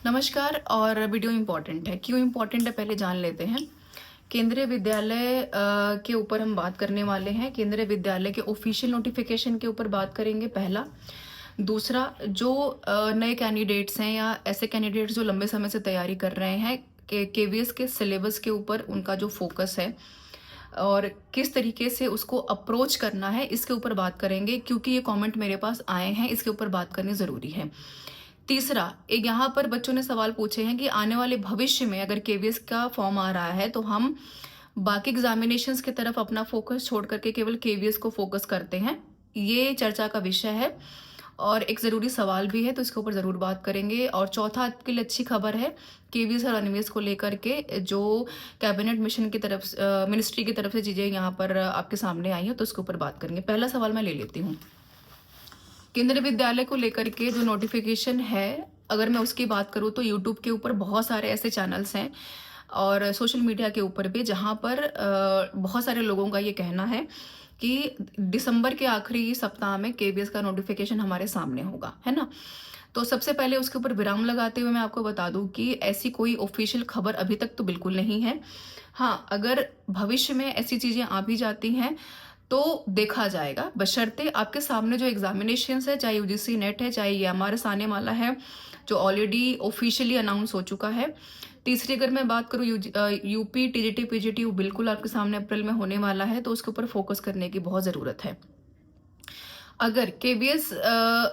नमस्कार। और video important है, क्यों इम्पॉर्टेंट है पहले जान लेते हैं। केंद्रीय विद्यालय के ऊपर हम बात करने वाले हैं। केंद्रीय विद्यालय के ऑफिशियल नोटिफिकेशन के ऊपर बात करेंगे, पहला। दूसरा, जो नए कैंडिडेट्स हैं या ऐसे कैंडिडेट्स जो लंबे समय से तैयारी कर रहे हैं, केवीएस के सिलेबस के ऊपर उनका जो फोकस है और किस तरीके से उसको अप्रोच करना है, इसके ऊपर बात करेंगे, क्योंकि ये कमेंट मेरे पास आए हैं, इसके ऊपर बात करनी ज़रूरी है। तीसरा, एक यहाँ पर बच्चों ने सवाल पूछे हैं कि आने वाले भविष्य में अगर केवीएस का फॉर्म आ रहा है तो हम बाकी एग्जामिनेशंस की तरफ अपना फोकस छोड़ करके केवल केवीएस को फोकस करते हैं। ये चर्चा का विषय है और एक ज़रूरी सवाल भी है, तो इसके ऊपर ज़रूर बात करेंगे। और चौथा, आपके लिए अच्छी खबर है, केवीएस और एनवीएस को लेकर के जो कैबिनेट मिशन की तरफ मिनिस्ट्री की तरफ से चीज़ें यहाँ पर आपके सामने आई हैं, तो उसके ऊपर बात करेंगे। पहला सवाल मैं ले लेती हूँ। केंद्रीय विद्यालय को लेकर के जो नोटिफिकेशन है, अगर मैं उसकी बात करूँ तो यूट्यूब के ऊपर बहुत सारे ऐसे चैनल्स हैं और सोशल मीडिया के ऊपर भी, जहाँ पर बहुत सारे लोगों का ये कहना है कि दिसंबर के आखिरी सप्ताह में केवीएस का नोटिफिकेशन हमारे सामने होगा, है ना। तो सबसे पहले उसके ऊपर विराम लगाते हुए मैं आपको बता दूं कि ऐसी कोई ऑफिशियल खबर अभी तक तो बिल्कुल नहीं है। हाँ, अगर भविष्य में ऐसी चीज़ें आ भी जाती हैं तो देखा जाएगा, बशर्ते आपके सामने जो एग्जामिनेशंस है, चाहे यूजीसी नेट है, चाहे ईएमआरएस आने वाला है जो ऑलरेडी ऑफिशियली अनाउंस हो चुका है। तीसरी, अगर मैं बात करूँ यूपी टीजीटी पीजीटी, वो बिल्कुल आपके सामने अप्रैल में होने वाला है, तो उसके ऊपर फोकस करने की बहुत ज़रूरत है। अगर केवीएस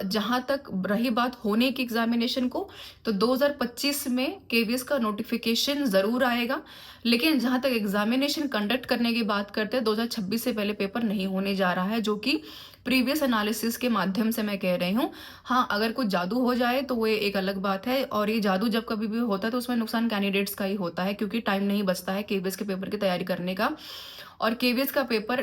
जहाँ तक रही बात होने की एग्जामिनेशन को, तो 2025 में केवीएस का नोटिफिकेशन ज़रूर आएगा, लेकिन जहाँ तक एग्जामिनेशन कंडक्ट करने की बात करते हैं, 2026 से पहले पेपर नहीं होने जा रहा है, जो कि प्रीवियस एनालिसिस के माध्यम से मैं कह रही हूँ। हाँ, अगर कुछ जादू हो जाए तो वो एक अलग बात है, और ये जादू जब कभी भी होता है तो उसमें नुकसान कैंडिडेट्स का ही होता है, क्योंकि टाइम नहीं बचता है केवीएस के पेपर की तैयारी करने का। और केवीएस का पेपर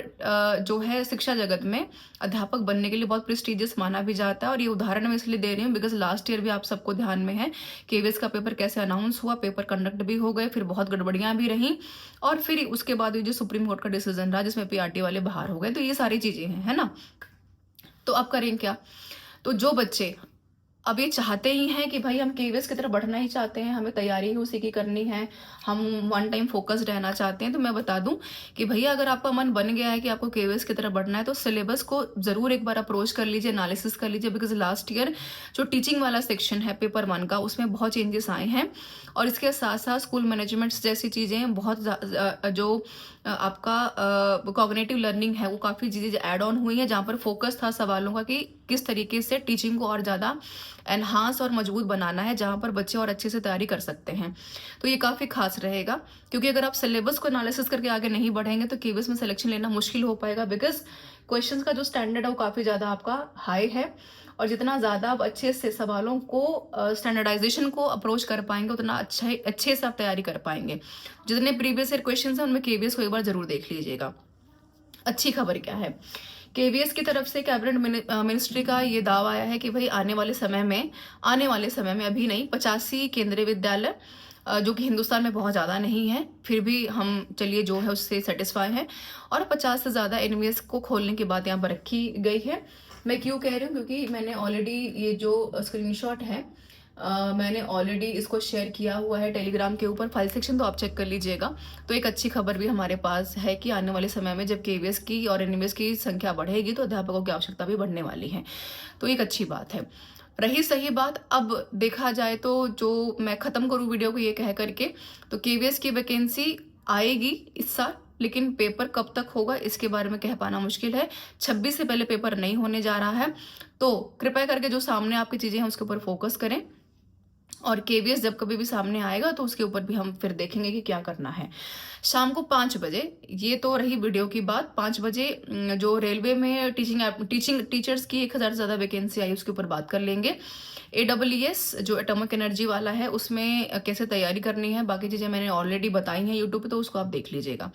जो है शिक्षा जगत में अध्यापक बनने के लिए बहुत प्रेस्टिजियस माना भी जाता है। और ये उदाहरण मैं इसलिए दे रही हूँ बिकॉज लास्ट ईयर भी आप सबको ध्यान में है केवीएस का पेपर कैसे अनाउंस हुआ, पेपर कंडक्ट भी हो गए, फिर बहुत गड़बड़ियां भी रहीं, और फिर उसके बाद ये जो सुप्रीम कोर्ट का डिसीजन रहा जिसमें पीआरटी वाले बाहर हो गए। तो ये सारी चीजें हैं, है ना। तो अब करें क्या? तो जो बच्चे अब ये चाहते ही हैं कि भाई हम केवीएस की तरफ बढ़ना ही चाहते हैं, हमें तैयारी ही उसी की करनी है, हम वन टाइम फोकस्ड रहना चाहते हैं, तो मैं बता दूं कि भैया अगर आपका मन बन गया है कि आपको केवीएस की तरफ बढ़ना है तो सिलेबस को जरूर एक बार अप्रोच कर लीजिए, एनालिसिस कर लीजिए। बिकॉज लास्ट ईयर जो टीचिंग वाला सेक्शन है पेपर 1 का, उसमें बहुत चेंजेस आए हैं, और इसके साथ साथ स्कूल मैनेजमेंट जैसी चीज़ें बहुत जो आपका कॉग्निटिव लर्निंग है वो काफ़ी चीज़ें ऐड ऑन हुई हैं, जहाँ पर फोकस था सवालों का कि किस तरीके से टीचिंग को और ज़्यादा एनहांस और मजबूत बनाना है, जहाँ पर बच्चे और अच्छे से तैयारी कर सकते हैं। तो ये काफ़ी खास रहेगा, क्योंकि अगर आप सिलेबस को एनालिसिस करके आगे नहीं बढ़ेंगे तो केवीएस में सिलेक्शन लेना मुश्किल हो पाएगा। बिकॉज क्वेश्चंस का जो स्टैंडर्ड है वो काफ़ी ज़्यादा आपका हाई है, और जितना ज़्यादा आप अच्छे से सवालों को स्टैंडर्डाइजेशन को अप्रोच कर पाएंगे, उतना अच्छे से आप तैयारी कर पाएंगे। जितने प्रीवियस ईयर क्वेश्चन हैं उनमें केवीएस को एक बार जरूर देख लीजिएगा। अच्छी खबर क्या है, केवीएस की तरफ से कैबिनेट मिनिस्ट्री का ये दावा आया है कि भाई आने वाले समय में अभी नहीं, 85 केंद्रीय विद्यालय, जो कि हिंदुस्तान में बहुत ज़्यादा नहीं है, फिर भी हम चलिए जो है उससे सेटिस्फाई हैं, और 50 से ज़्यादा एनवीएस को खोलने की बात यहाँ पर रखी गई है। मैं क्यों कह रही हूँ, क्योंकि मैंने ऑलरेडी ये जो स्क्रीनशॉट है मैंने ऑलरेडी इसको शेयर किया हुआ है टेलीग्राम के ऊपर, फाइल सेक्शन तो आप चेक कर लीजिएगा। तो एक अच्छी खबर भी हमारे पास है कि आने वाले समय में जब केवीएस की और एनवीएस की संख्या बढ़ेगी तो अध्यापकों की आवश्यकता भी बढ़ने वाली है, तो एक अच्छी बात है। रही सही बात, अब देखा जाए तो जो मैं ख़त्म करूँ वीडियो को ये कह करके, तो केवीएस की वैकेंसी आएगी इस साल, लेकिन पेपर कब तक होगा इसके बारे में कह पाना मुश्किल है। 26 से पहले पेपर नहीं होने जा रहा है, तो कृपया करके जो सामने आपकी चीज़ें हैं उसके ऊपर फोकस करें, और केवीएस जब कभी भी सामने आएगा तो उसके ऊपर भी हम फिर देखेंगे कि क्या करना है। शाम को 5 बजे, ये तो रही वीडियो की बात, 5 बजे जो रेलवे में टीचिंग टीचर्स की 1000 से ज़्यादा वैकेंसी आई उसके ऊपर बात कर लेंगे। AWS जो एटॉमिक एनर्जी वाला है उसमें कैसे तैयारी करनी है, बाकी चीज़ें मैंने ऑलरेडी बताई हैं यूट्यूब पे, तो उसको आप देख लीजिएगा।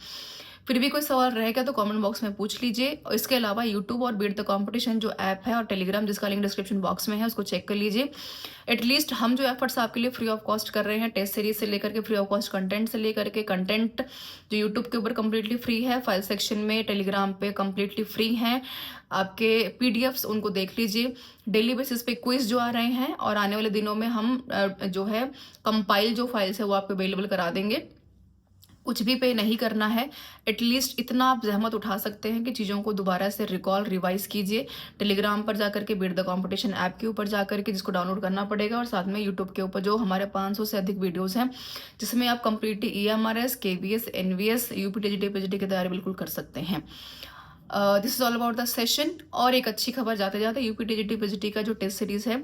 फिर भी कोई सवाल रहेगा तो कमेंट बॉक्स में पूछ लीजिए। और इसके अलावा यूट्यूब और बीट द कंपटीशन जो ऐप है और टेलीग्राम जिसका लिंक डिस्क्रिप्शन बॉक्स में है उसको चेक कर लीजिए। एटलीस्ट हम जो एफर्ट्स आपके लिए फ्री ऑफ कॉस्ट कर रहे हैं, टेस्ट सीरीज से लेकर के फ्री ऑफ कॉस्ट कंटेंट से लेकर के कंटेंट जो यूट्यूब के ऊपर कम्प्लीटली फ्री है, फाइल सेक्शन में टेलीग्राम पे कम्प्लीटली फ्री हैं, आपके पीडीएफ्स उनको देख लीजिए। डेली बेसिस पे क्विज जो आ रहे हैं और आने वाले दिनों में हम जो है कंपाइल जो फाइल्स है वो आपको अवेलेबल करा देंगे। कुछ भी पे नहीं करना है, एटलीस्ट इतना आप जहमत उठा सकते हैं कि चीज़ों को दोबारा से रिकॉल रिवाइज कीजिए। टेलीग्राम पर जाकर के बीट द कंपटीशन ऐप के ऊपर जाकर के जिसको डाउनलोड करना पड़ेगा, और साथ में यूट्यूब के ऊपर जो हमारे 500 से अधिक वीडियोस हैं जिसमें आप completely EMRS, KVS, NVS, UPTGT, PGT की तैयारी बिल्कुल कर सकते हैं। This is all about the session. और एक अच्छी खबर जाते जाते, UPTGT PGT का जो टेस्ट सीरीज है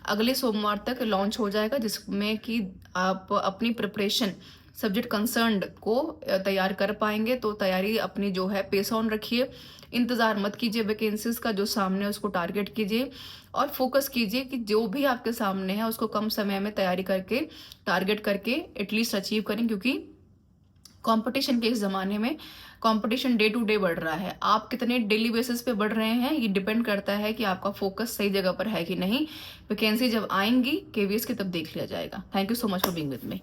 अगले सोमवार तक लॉन्च हो जाएगा, जिसमें कि आप अपनी प्रिपरेशन सब्जेक्ट कंसर्न्ड को तैयार कर पाएंगे। तो तैयारी अपनी जो है पेस ऑन रखिए, इंतज़ार मत कीजिए वैकेंसीज का, जो सामने है उसको टारगेट कीजिए और फोकस कीजिए कि जो भी आपके सामने है उसको कम समय में तैयारी करके टारगेट करके एटलीस्ट अचीव करें, क्योंकि कंपटीशन के इस ज़माने में कंपटीशन डे टू डे बढ़ रहा है। आप कितने डेली बेसिस पे बढ़ रहे हैं ये डिपेंड करता है कि आपका फोकस सही जगह पर है कि नहीं। वैकेंसी जब आएंगी KVS की तब देख लिया जाएगा। Thank you so much for being with me.